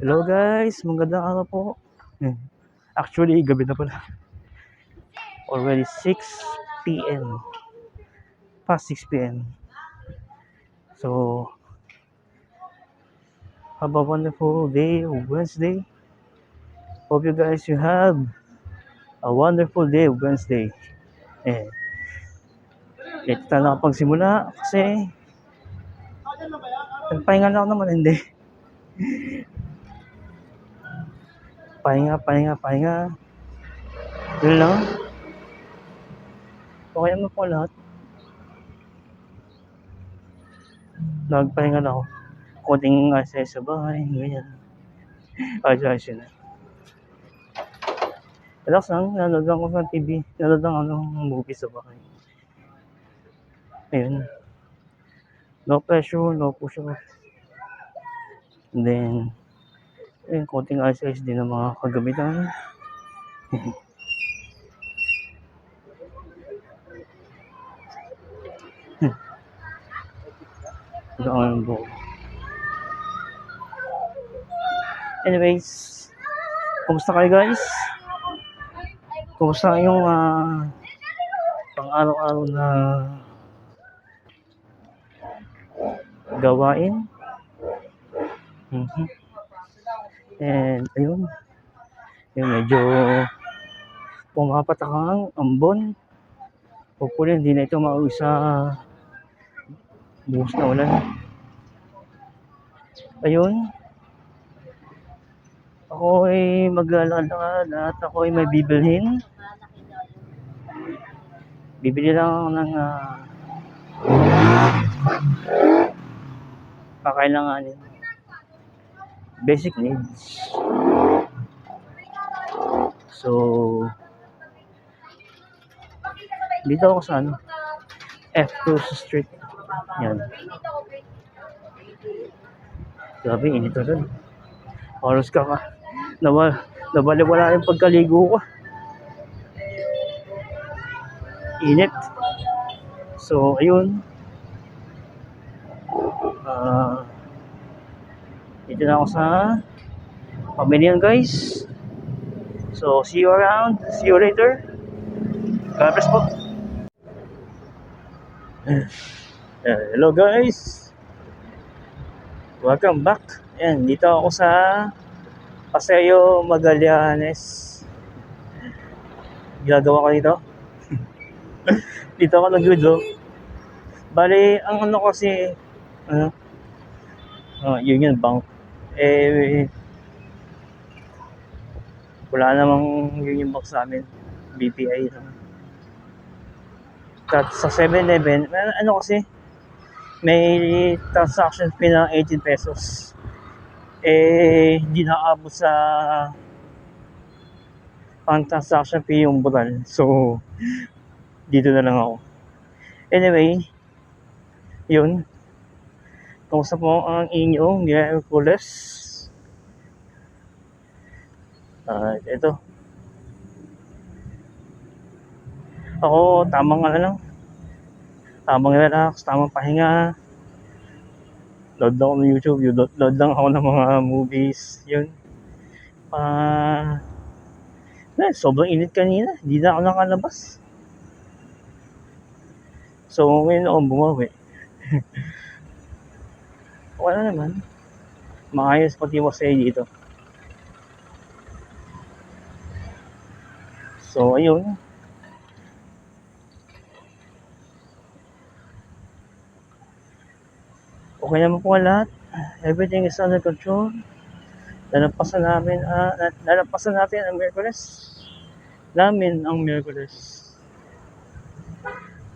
Hello guys, magandang araw po. Hmm. Actually, gabi na pala. Already 6 p.m. Past 6 p.m. So, have a wonderful day, Wednesday. Hope you guys you have a wonderful day, Wednesday. Eh, ito na nakapagsimula kasi nagpahinga na ako naman, hindi. Pahinga. Yun lang. Okay naman po lahat. Nagpahinga na ako. Konting sa bahay, ganyan. Ayos yun. Relax lang, nanonood lang ako sa TV. Nanonood lang ako ng movie sa bahay. Ayun. No pressure, no pusher. And then, ayun, konting ayos-ayos din ng mga kagamitan. Doon ang buo. Anyways, kumusta kayo guys? Kumusta yung pang-araw-araw na gawain? And ayun, yung medyo pumapatak ang ambon. Hopefully hindi na ito mauwi sa buhos na ulan. Ayun, ako ay maglalakad at ako ay may bibilhin. Bibili lang ng kakailanganin. Basic needs. So, dito ako sa F2 Street. Yan. Grabe, init na doon. Oras ka. Nabaliwala yung pagkaligo ko. Init. So, ayun. Dito na ako sa pamilyan guys. So, see you around. See you later. God bless po. Hello guys. Welcome back. Ayan, dito ako sa Paseo Magallanes. Ginagawa ko dito. Dito ako nag-video. Bali, ang ano kasi, Union Bank. Wala namang Union Bank sa amin. BPI lang. Sa 7-Eleven, ano kasi, may transaction fee na 18 pesos. Hindi nakaabot sa pang transaction fee yung butal. So, dito na lang ako. Anyway, yun. Kamusta po ang inyong Miyerkules? Ito. Ako, tamang lang. Tamang relax, tamang pahinga. Load lang ako ng YouTube, load lang ako ng mga movies. Yun. Sobrang init kanina. Hindi na ako nakalabas. So, ngayon ako bumawi. Wala naman. Maayos pati wasay dito. So, ayun. Okay naman po lahat. Everything is under control. Nalampasan natin ang Miyerkules.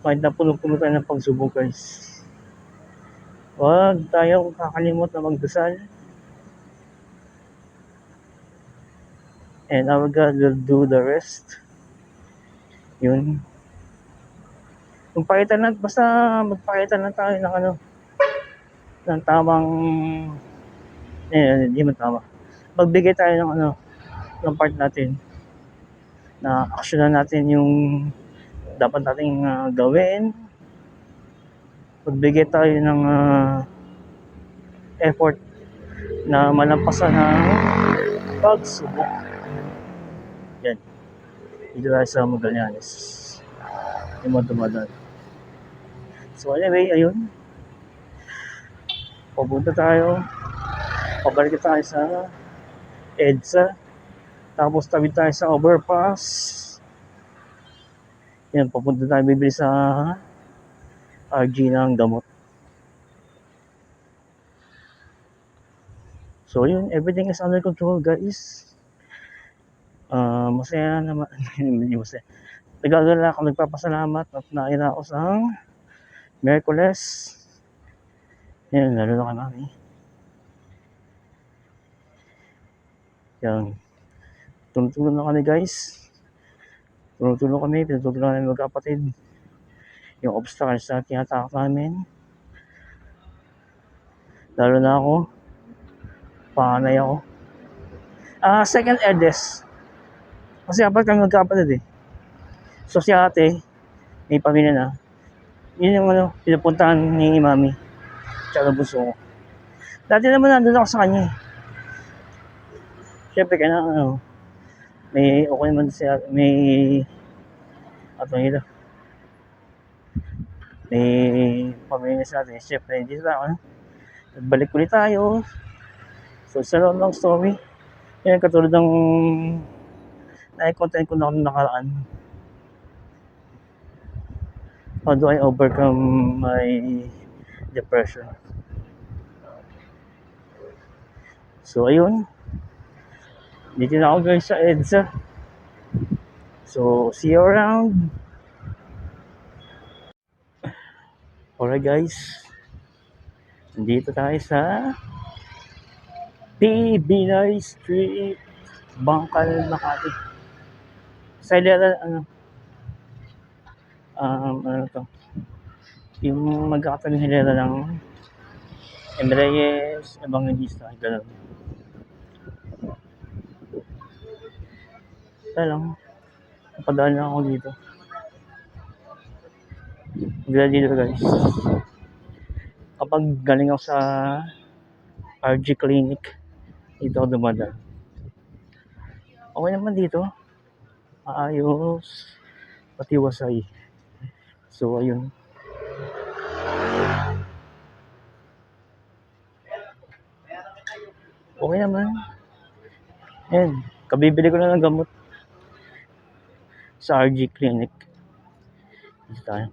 Kahit na puno-puno tayo ng pagsubok guys. Huwag tayo kakalimot na magdasal. And our God will do the rest. Yun. Basta magpakita lang tayo ng ng tamang, hindi man tama. Magbigay tayo ng part natin. Na aksyonan natin yung dapat nating gawin. Magbigay tayo ng effort na malampasan ng pagsubok. Yan. Dito tayo sa Magallanes. Yung mga dumadaan. So anyway, ayun. Papunta tayo. Pabalik tayo sa EDSA. Tapos tabi tayo sa overpass. Yan, papunta tayo bibili sa RG ng gamot. So yun, everything is under control, guys. Masaya naman. Hindi masaya. Nagagala ako, nagpapasalamat at naina ako sa Miyerkules. Yan, lalo na kami. Yan. Tulong-tulong na kami, guys. Tulong-tulong kami, pinutulungan namin magkapatid. Yung obstacles na tinatakot namin. Lalo na ako. Panganay ako. Second eldest. Kasi apat kami magkapatid eh. So si ate, may pamilya na. Yun yung pinupuntahan ni mami. Tsaka bunso ko. Dati naman nandun ako sa kanya eh. Siyempre kaya may okay naman siya, may may pamilya sa atin. Siyempre hindi sa nagbalik ulit tayo. So it's a long story. Yan katulad ng na-content ko na nakaraan. How do I overcome my depression? So ayun. Dito na ako guys sa EDSA. So see you around. Alright guys. Nandito tayo sa P. Binay Street, Bangkal, Makati. Sa ilera, to? Yung magkakataling hilera ng Emreyes, Evangelista, gano'n. Kaya lang, napadaan na ako dito. Magdala dito guys. Kapag galing ako sa RG Clinic, dito ako dumadaan. Okay naman dito. Ayos. Patiwasay. So, ayun. Okay naman. Ayan. Kabibili ko na ng gamot sa RG Clinic. Dito tayo.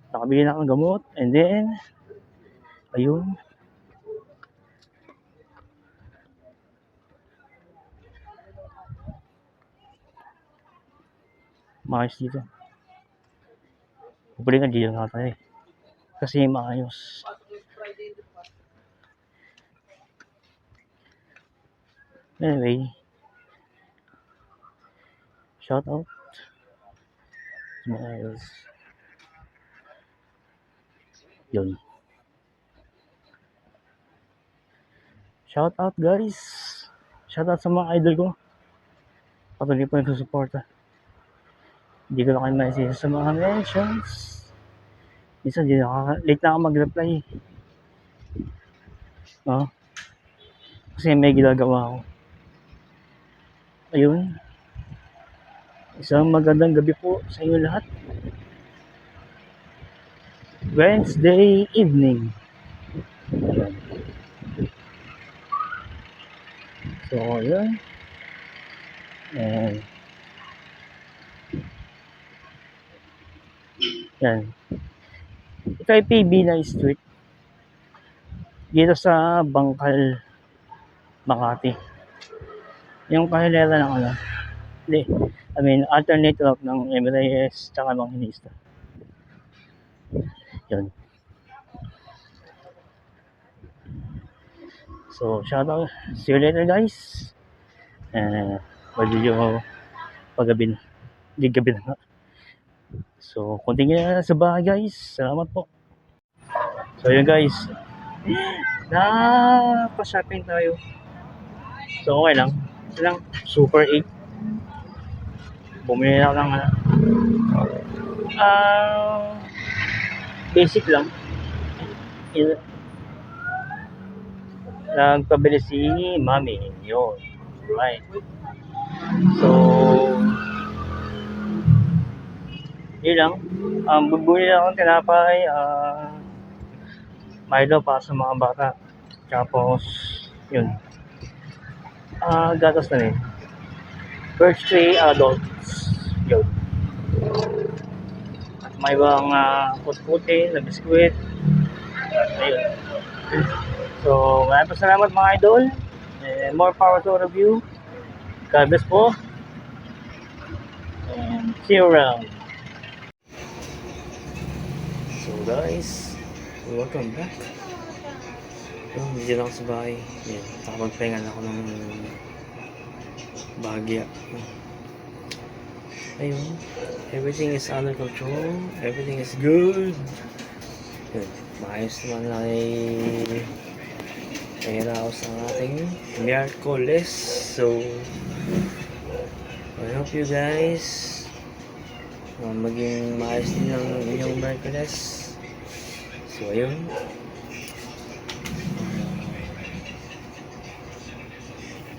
Nakabili na ako ng gamot. And then, ayun. Maayos dito. Hopefully nga dito na tayo. Kasi maayos. Anyway. Shout out. Maayos. Yun. Shout out guys. Shout out sa mga idol ko. Patuloy po nagsusuporta. Hindi ko na kayo ma-isisa sa mga mentions. Minsan late na ako mag-reply. Kasi may ginagawa ako. Ayun. Isang magandang gabi po sa inyo lahat. Wednesday evening. Ayan. So, ayan. And yan. Ito ay P. Binay Street. Dito sa Bangkal, Makati. Yung kahilera ng alternate route ng Emreyes tsaka Evangelista. Yun. So, shout out. See you later guys. Video paggabi na. Hindi gabi na. So, continue na sa bahay guys. Salamat po. So, yun guys. Pa-shopping tayo. So, okay lang. Ito lang. Super 8. Bumili na ako ng basic lang. Il- Nagpabili si Mami. Yun. Right. So, yun lang. Bubuli lang akong tinapay, Milo para sa mga bata. Tapos, yun. Gatas na rin. First 3 adults. Yun. At may ibang puti na biskwit. Ayun. So, maraming salamat mga idol. And more power to all of you. God bless po. And see you around. So guys, welcome back. Hindi lang ako sa bahay. Yan, nakapagpahinga na ako ng bahagya. Ayun, everything is under control. Everything is good. Yun, maayos naman na raos ang ating Miyerkules. So, I hope you guys maging maayos din ang inyong Miyerkules. So, ayun.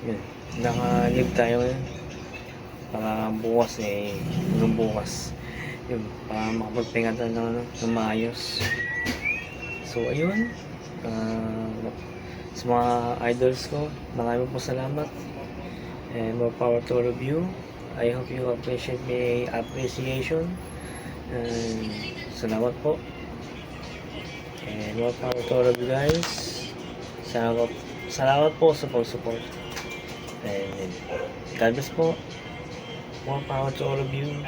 Yun, naka-live tayo ngayon. Para bukas hanggang bukas. Yun, para makapagpahinga tayo ng maayos. So, ayun. Sa mga idols ko, maraming po salamat. And more power to all of you. I hope you appreciate my appreciation. And salamat po. And more power to all of you guys. Salamat po sa pag-support. And God bless po. More power to all of you.